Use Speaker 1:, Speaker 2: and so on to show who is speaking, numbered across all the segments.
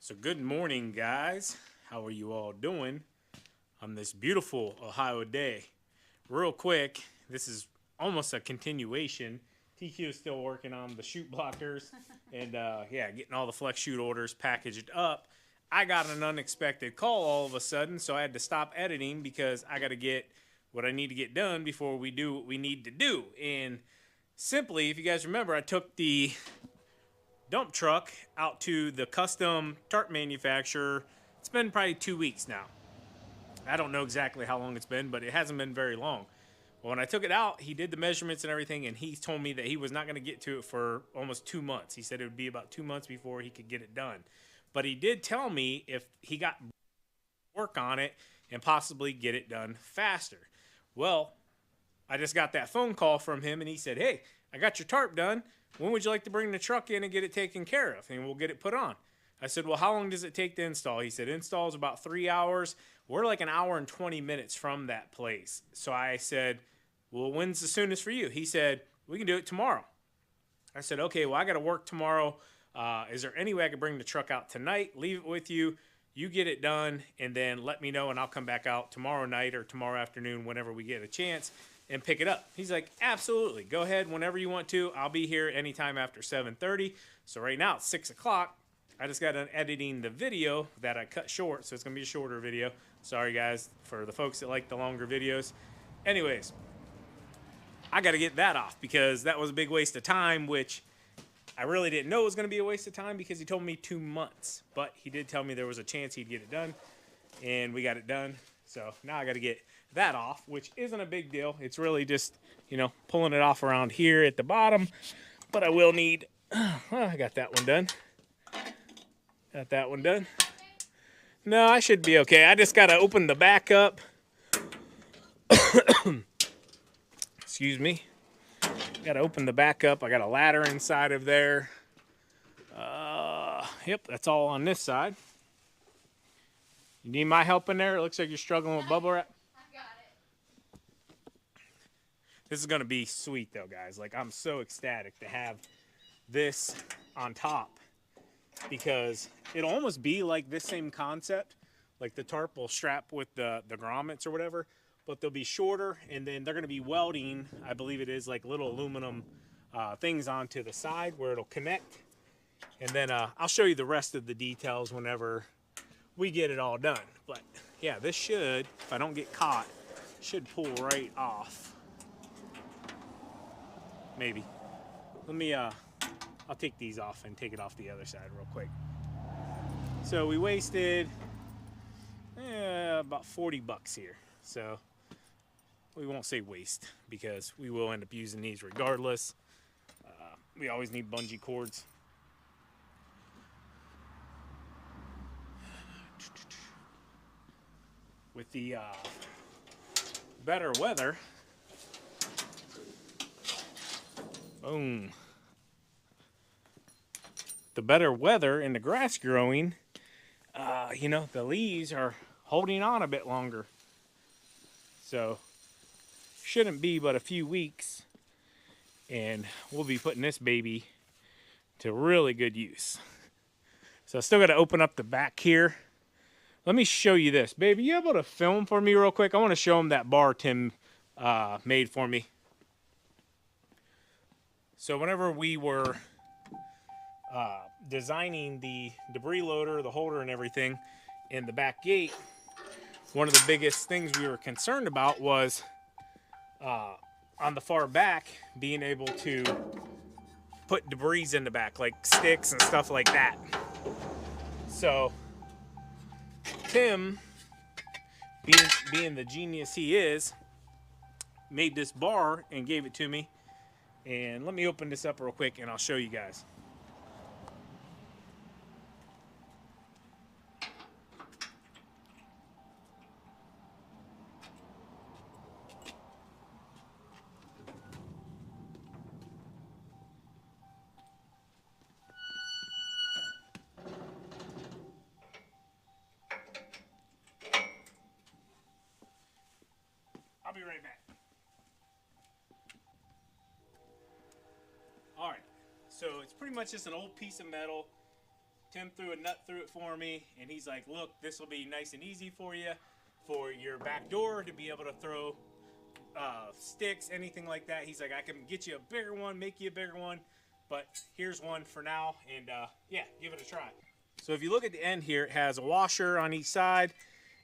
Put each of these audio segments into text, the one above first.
Speaker 1: So good morning, guys. How are you all doing on this beautiful Ohio day? Real quick, this is almost a continuation. TQ is still working on the chute blockers and yeah, getting all the flex chute orders packaged up. I got an unexpected call all of a sudden, so I had to stop editing because I got to get what I need to get done before we do what we need to do. And simply, if you guys remember, I took the dump truck out to the custom tarp manufacturer. It's been probably 2 weeks now. I don't know exactly how long it's been, but it hasn't been very long. Well, when I took it out, he did the measurements and everything, and he told me that he was not going to get to it for almost 2 months. He said it would be about 2 months before he could get it done. But he did tell me if he got work on it and possibly get it done faster. Well, I just got that phone call from him, and he said, "Hey, I got your tarp done. When would you like to bring the truck in and get it taken care of? And we'll get it put on." I said, "Well, how long does it take to install?" He said, "Install is about 3 hours. We're like an hour and 20 minutes from that place." So I said, "Well, when's the soonest for you?" He said, "We can do it tomorrow." I said, "Okay, well, I got to work tomorrow. Is there any way I could bring the truck out tonight, leave it with you, you get it done, and then let me know, and I'll come back out tomorrow night or tomorrow afternoon whenever we get a chance and pick it up?" He's like, "Absolutely. Go ahead whenever you want to. I'll be here anytime after 7:30. So right now it's 6 o'clock. I just got done editing the video that I cut short, so it's going to be a shorter video. Sorry, guys, for the folks that like the longer videos. Anyways, I got to get that off because that was a big waste of time, which I really didn't know it was going to be a waste of time because he told me 2 months. But he did tell me there was a chance he'd get it done, and we got it done. So now I got to get that off, which isn't a big deal. It's really just, pulling it off around here at the bottom. But I will need, I got that one done. Got that one done. No, I should be okay. I just got to open the back up. Excuse me. Got to open the back up. I got a ladder inside of there. Yep, that's all on this side. You need my help in there? It looks like you're struggling with bubble wrap.
Speaker 2: I got it.
Speaker 1: This is going to be sweet, though, guys. Like, I'm so ecstatic to have this on top because it'll almost be like this same concept. Like, the tarp will strap with the grommets or whatever, but they'll be shorter, and then they're going to be welding, I believe it is, like little aluminum things onto the side where it'll connect. And then I'll show you the rest of the details whenever we get it all done. But yeah, this should, if I don't get caught, should pull right off. Maybe. Let me, I'll take these off and take it off the other side real quick. So we wasted about 40 bucks here. So we won't say waste because we will end up using these regardless. We always need bungee cords. With the better weather, boom. The better weather and the grass growing, the leaves are holding on a bit longer. So, shouldn't be but a few weeks, and we'll be putting this baby to really good use. So I still got to open up the back here. Let me show you this. Baby, you able to film for me real quick? I want to show him that bar Tim made for me. So whenever we were designing the debris loader, the holder and everything in the back gate, one of the biggest things we were concerned about was on the far back being able to put debris in the back, like sticks and stuff like that. So Tim, being the genius he is, made this bar and gave it to me. And let me open this up real quick and I'll show you guys. I'll be right back. All right, so it's pretty much just an old piece of metal. Tim threw a nut through it for me, and he's like, look, this will be nice and easy for you, for your back door to be able to throw sticks, anything like that. He's like, I can get you a bigger one, make you a bigger one, but here's one for now, and yeah, give it a try. So if you look at the end here, it has a washer on each side,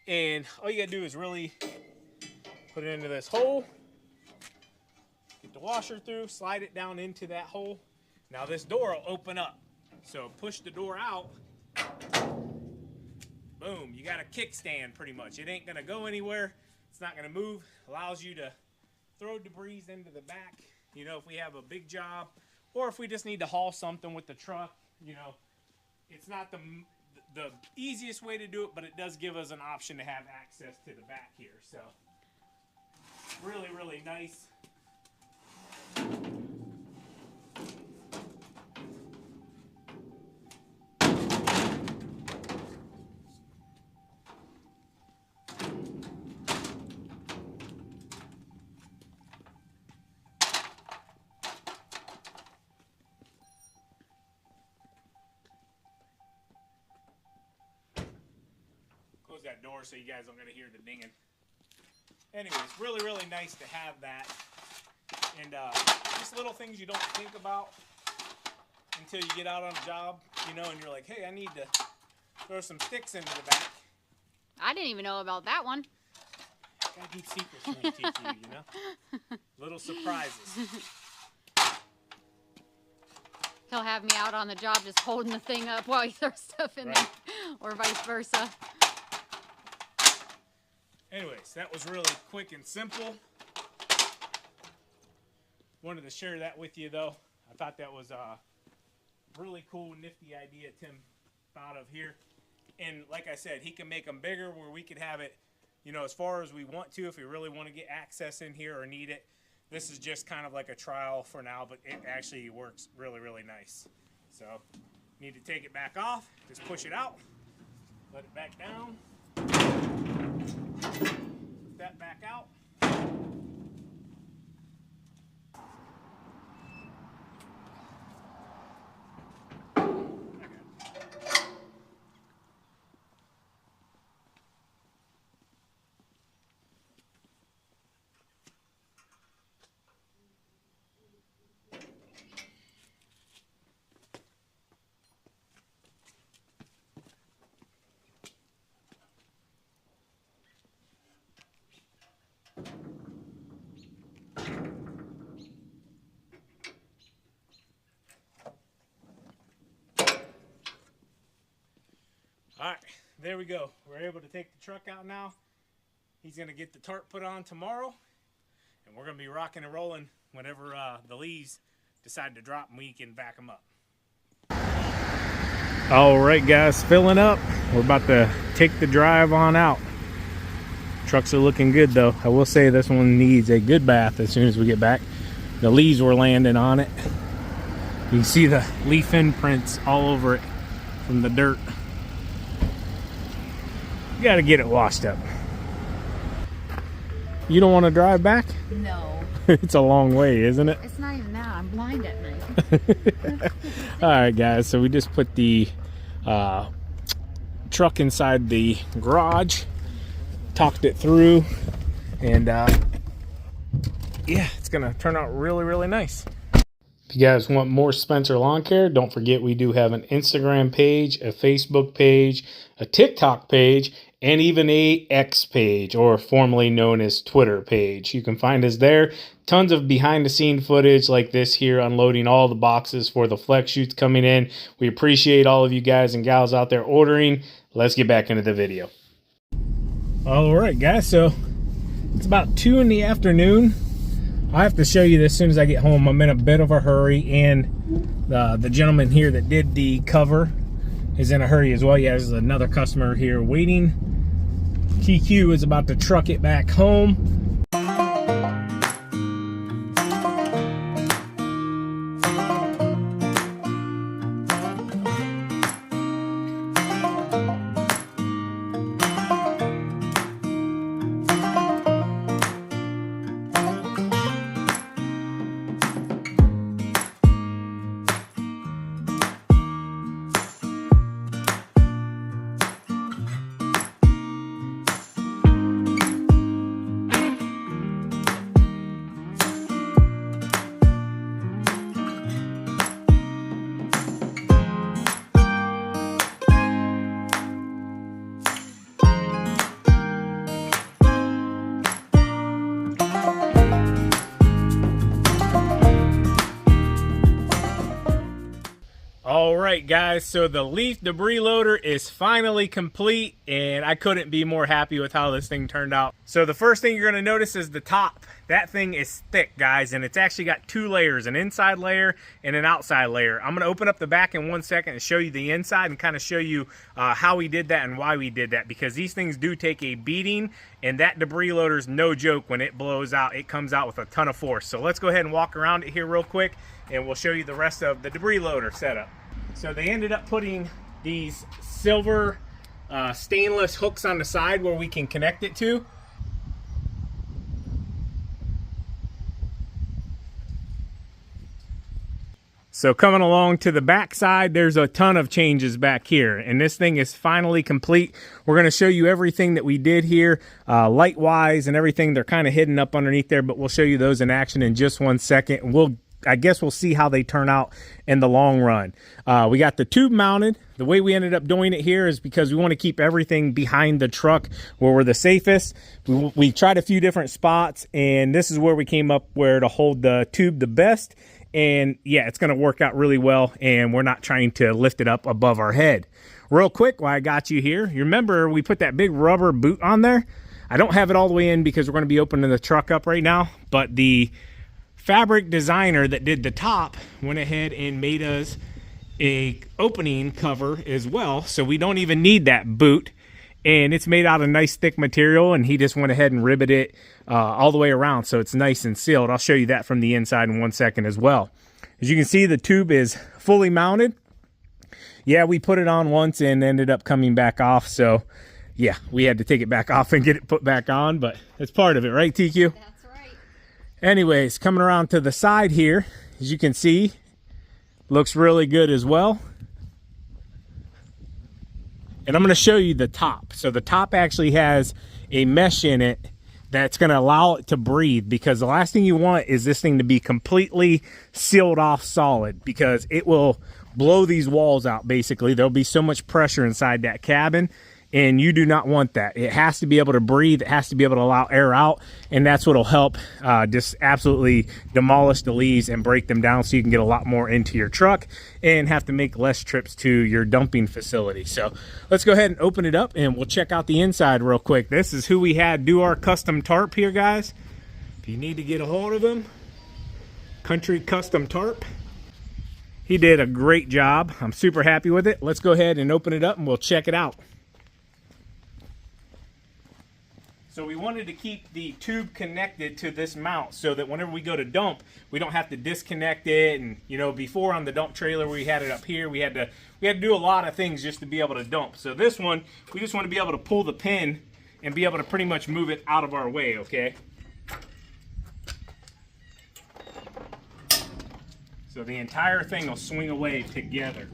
Speaker 1: and all you gotta do is really put it into this hole, get the washer through, slide it down into that hole. Now this door will open up. So push the door out. Boom, you got a kickstand pretty much. It ain't gonna go anywhere. It's not gonna move. Allows you to throw debris into the back. You know, if we have a big job, or if we just need to haul something with the truck, you know, it's not the easiest way to do it, but it does give us an option to have access to the back here. So really, really nice. Close that door so you guys don't gotta hear the dinging. Anyways, really, really nice to have that. And just little things you don't think about until you get out on a job, you know, and you're like, hey, I need to throw some sticks into the back.
Speaker 2: I didn't even know about that one.
Speaker 1: Gotta keep secrets from me, TQ, you know? Little surprises.
Speaker 2: He'll have me out on the job just holding the thing up while you throw stuff in there, or vice versa.
Speaker 1: Anyways, that was really quick and simple. Wanted to share that with you, though. I thought that was a really cool, nifty idea Tim thought of here. And like I said, he can make them bigger where we could have it, you know, as far as we want to, if we really want to get access in here or need it. This is just kind of like a trial for now, but it actually works really, really nice. So, need to take it back off, just push it out, let it back down, put that back out. All right, there we go. We're able to take the truck out now. He's going to get the tarp put on tomorrow, and we're going to be rocking and rolling whenever the leaves decide to drop and we can back them up. All right, guys, filling up. We're about to take the drive on out. Trucks are looking good, though. I will say this one needs a good bath as soon as we get back. The leaves were landing on it. You can see the leaf imprints all over it from the dirt. You got to get it washed up. You don't want to drive back?
Speaker 2: No.
Speaker 1: It's a long way, isn't it?
Speaker 2: It's not even that. I'm blind at night.
Speaker 1: All right, guys. So we just put the truck inside the garage, talked it through, and yeah, it's going to turn out really, really nice. If you guys want more Spencer Lawn Care, don't forget we do have an Instagram page, a Facebook page, a TikTok page, and even a X page, or formerly known as Twitter page. You can find us there. Tons of behind-the-scenes footage like this here, unloading all the boxes for the flex shoots coming in. We appreciate all of you guys and gals out there ordering. Let's get back into the video. All right, guys, so it's about 2 in the afternoon. I have to show you this as soon as I get home. I'm in a bit of a hurry, and the gentleman here that did the cover is in a hurry as well. Yeah, there's another customer here waiting. TQ is about to truck it back home. right, guys, so the leaf debris loader is finally complete, and I couldn't be more happy with how this thing turned out. So the first thing you're going to notice is the top. That thing is thick, guys, and it's actually got two layers, an inside layer and an outside layer. I'm going to open up the back in 1 second and show you the inside and kind of show you how we did that and why we did that, because these things do take a beating, and that debris loader is no joke. When it blows out, it comes out with a ton of force. So let's go ahead and walk around it here real quick, and we'll show you the rest of the debris loader setup. So they ended up putting these silver stainless hooks on the side where we can connect it to. So coming along to the back side, there's a ton of changes back here, and this thing is finally complete. We're going to show you everything that we did here, light wise and everything. They're kind of hidden up underneath there, but we'll show you those in action in just 1 second. I guess we'll see how they turn out in the long run. We got the tube mounted. The way we ended up doing it here is because we want to keep everything behind the truck where we're the safest. We tried a few different spots, and this is where we came up where to hold the tube the best. And yeah, it's going to work out really well, and we're not trying to lift it up above our head. Real quick, while I got you here, you remember we put that big rubber boot on there? I don't have it all the way in because we're going to be opening the truck up right now, but the fabric designer that did the top went ahead and made us a opening cover as well, so we don't even need that boot, and it's made out of nice thick material, and he just went ahead and riveted it all the way around so it's nice and sealed. I'll show you that from the inside in 1 second as well. As you can see, the tube is fully mounted. Yeah, we put it on once and ended up coming back off, so yeah, we had to take it back off and get it put back on, but it's part of it, right, TQ? Anyways, coming around to the side here, as you can see, looks really good as well. And I'm going to show you the top. So the top actually has a mesh in it that's going to allow it to breathe, because the last thing you want is this thing to be completely sealed off solid, because it will blow these walls out basically. There'll be so much pressure inside that cabin, and you do not want that. It has to be able to breathe. It has to be able to allow air out, and that's what will help just absolutely demolish the leaves and break them down so you can get a lot more into your truck and have to make less trips to your dumping facility. So let's go ahead and open it up, and we'll check out the inside real quick. This is who we had do our custom tarp here, guys. If you need to get a hold of him, Country Custom Tarp. He did a great job. I'm super happy with it. Let's go ahead and open it up, and we'll check it out. So we wanted to keep the tube connected to this mount so that whenever we go to dump, we don't have to disconnect it. And you know, before on the dump trailer, we had it up here. We had to do a lot of things just to be able to dump. So this one, we just want to be able to pull the pin and be able to pretty much move it out of our way, okay? So the entire thing will swing away together.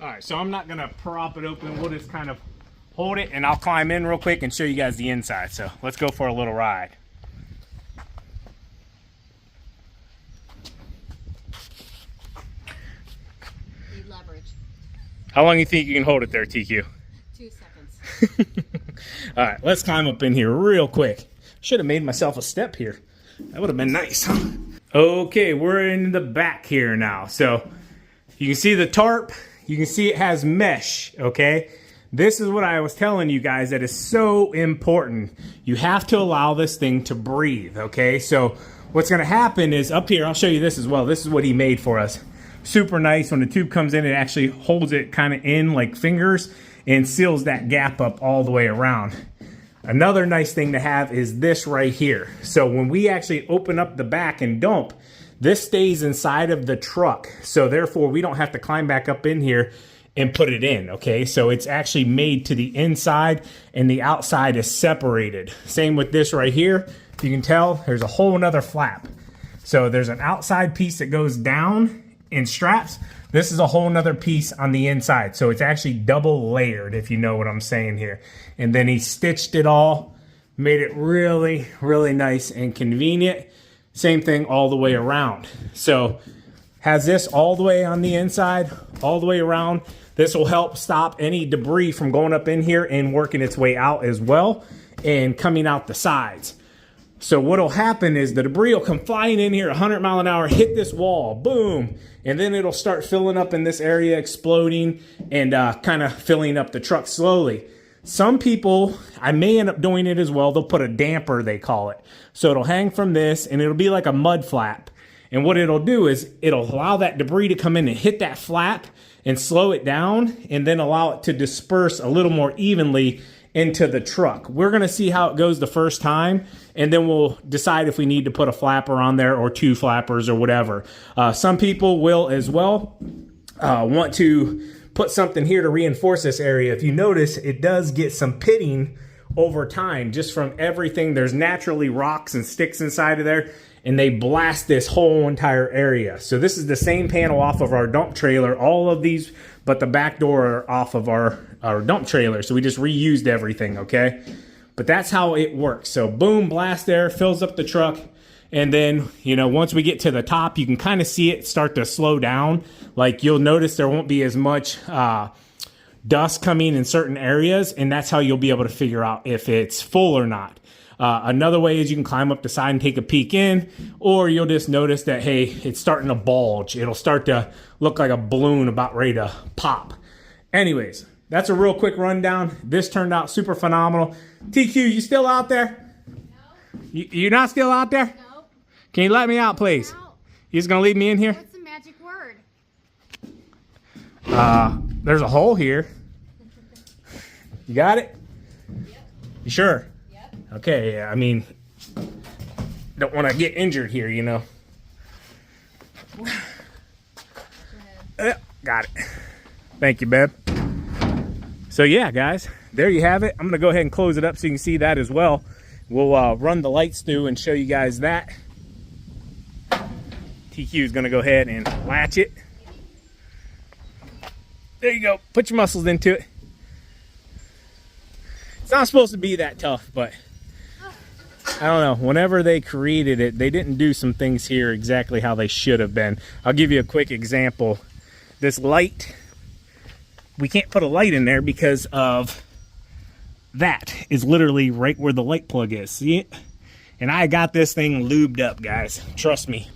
Speaker 1: Alright, so I'm not going to prop it open. We'll just kind of hold it, and I'll climb in real quick and show you guys the inside. So let's go for a little ride.
Speaker 2: Need leverage.
Speaker 1: How long do you think you can hold it there, TQ?
Speaker 2: 2 seconds.
Speaker 1: Alright, let's climb up in here real quick. Should have made myself a step here. That would have been nice, huh? Okay, we're in the back here now. So you can see the tarp. You can see it has mesh, okay? This is what I was telling you guys that is so important. You have to allow this thing to breathe, okay? So what's gonna happen is up here, I'll show you this as well. This is what he made for us. Super nice. When the tube comes in, it actually holds it kind of in like fingers and seals that gap up all the way around. Another nice thing to have is this right here. So when we actually open up the back and dump, this stays inside of the truck, so therefore we don't have to climb back up in here and put it in, okay? So it's actually made to the inside, and the outside is separated. Same with this right here. You can tell there's a whole nother flap. So there's an outside piece that goes down and straps. This is a whole nother piece on the inside. So it's actually double layered, if you know what I'm saying here. And then he stitched it all, made it really, really nice and convenient. Same thing all the way around. So has this all the way on the inside, all the way around. This will help stop any debris from going up in here and working its way out as well and coming out the sides. So what'll happen is the debris will come flying in here 100 mile an hour, hit this wall, boom, and then it'll start filling up in this area, exploding, and kind of filling up the truck slowly. Some people, I may end up doing it as well, they'll put a damper, they call it. So it'll hang from this, and it'll be like a mud flap. And what it'll do is it'll allow that debris to come in and hit that flap and slow it down, and then allow it to disperse a little more evenly into the truck. We're going to see how it goes the first time, and then we'll decide if we need to put a flapper on there or 2 flappers or whatever. Some people will as well want to put something here to reinforce this area. If you notice, it does get some pitting over time just from everything. There's naturally rocks and sticks inside of there, and they blast this whole entire area. So this is the same panel off of our dump trailer, all of these but the back door are off of our dump trailer. So we just reused everything, okay? But that's how it works. So boom, blast there, fills up the truck. And then, you know, once we get to the top, you can kind of see it start to slow down. Like you'll notice there won't be as much dust coming in certain areas. And that's how you'll be able to figure out if it's full or not. Another way is you can climb up the side and take a peek in, or you'll just notice that, hey, it's starting to bulge. It'll start to look like a balloon about ready to pop. Anyways, that's a real quick rundown. This turned out super phenomenal. TQ, you still out there? No. You're not still out there?
Speaker 2: No.
Speaker 1: Can you let me out, please?
Speaker 2: No.
Speaker 1: You just gonna leave me in here?
Speaker 2: What's the magic word?
Speaker 1: There's a hole here. You got it?
Speaker 2: Yep.
Speaker 1: You sure?
Speaker 2: Yep.
Speaker 1: Okay, yeah, I mean, don't want to get injured here, you know. Got it. Thank you, babe. So yeah, guys, there you have it. I'm gonna go ahead and close it up so you can see that as well. We'll run the lights through and show you guys that. TQ is gonna go ahead and latch it. There you go. Put your muscles into it. It's not supposed to be that tough, but I don't know. Whenever they created it, they didn't do some things here exactly how they should have been. I'll give you a quick example. This light, we can't put a light in there because of that is literally right where the light plug is. See it? And I got this thing lubed up, guys. Trust me.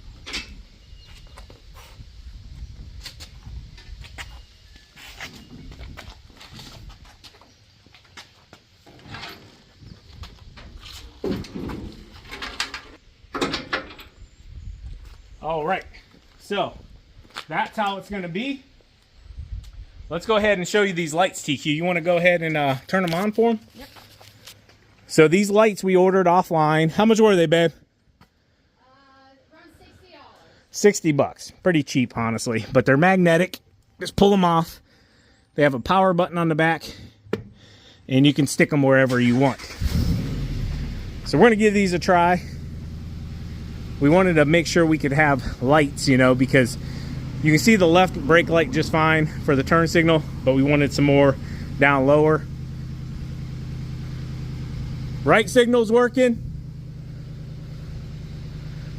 Speaker 1: All right, so that's how it's going to be. Let's go ahead and show you these lights, TQ. You want to go ahead and turn them on for them?
Speaker 2: Yep.
Speaker 1: So these lights we ordered offline. How much were they, babe?
Speaker 2: Around $60.
Speaker 1: 60 bucks. Pretty cheap, honestly. But they're magnetic. Just pull them off. They have a power button on the back, and you can stick them wherever you want. So we're going to give these a try. We wanted to make sure we could have lights, you know, because you can see the left brake light just fine for the turn signal, but we wanted some more down lower. Right signal's working.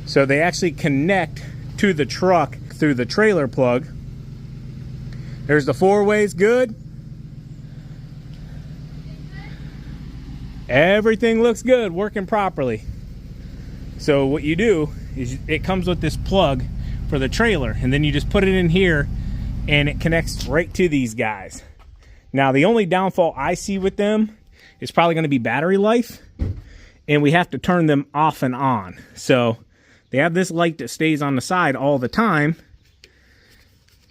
Speaker 1: So they actually connect to the truck through the trailer plug. There's the 4-ways, good. Everything looks good, working properly. So what you do is it comes with this plug for the trailer, and then you just put it in here and it connects right to these guys. Now the only downfall I see with them is probably going to be battery life, and we have to turn them off and on. So they have this light that stays on the side all the time,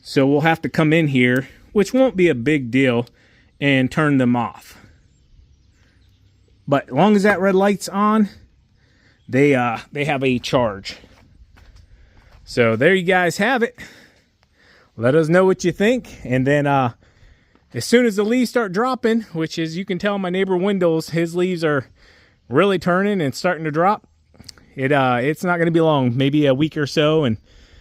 Speaker 1: so we'll have to come in here, which won't be a big deal, and turn them off. But as long as that red light's on, they have a charge. So there you guys have it. Let us know what you think, and then as soon as the leaves start dropping, which is, you can tell my neighbor Windows, his leaves are really turning and starting to drop. It's not going to be long, maybe a week or so, and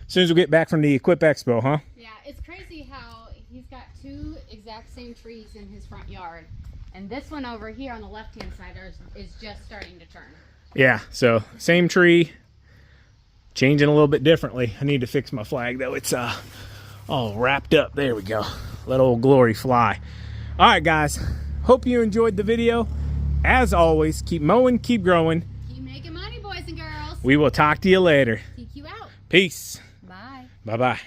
Speaker 1: as soon as we get back from the EXPO, huh?
Speaker 2: Yeah, it's crazy how he's got 2 exact same trees in his front yard, and this one over here on the left-hand side is just starting to turn.
Speaker 1: Yeah, so same tree, changing a little bit differently. I need to fix my flag though. It's all wrapped up. There we go. Let old Glory fly. All right, guys. Hope you enjoyed the video. As always, keep mowing, keep growing.
Speaker 2: Keep making money, boys and girls.
Speaker 1: We will talk to you later.
Speaker 2: TQ out.
Speaker 1: Peace.
Speaker 2: Bye.
Speaker 1: Bye-bye.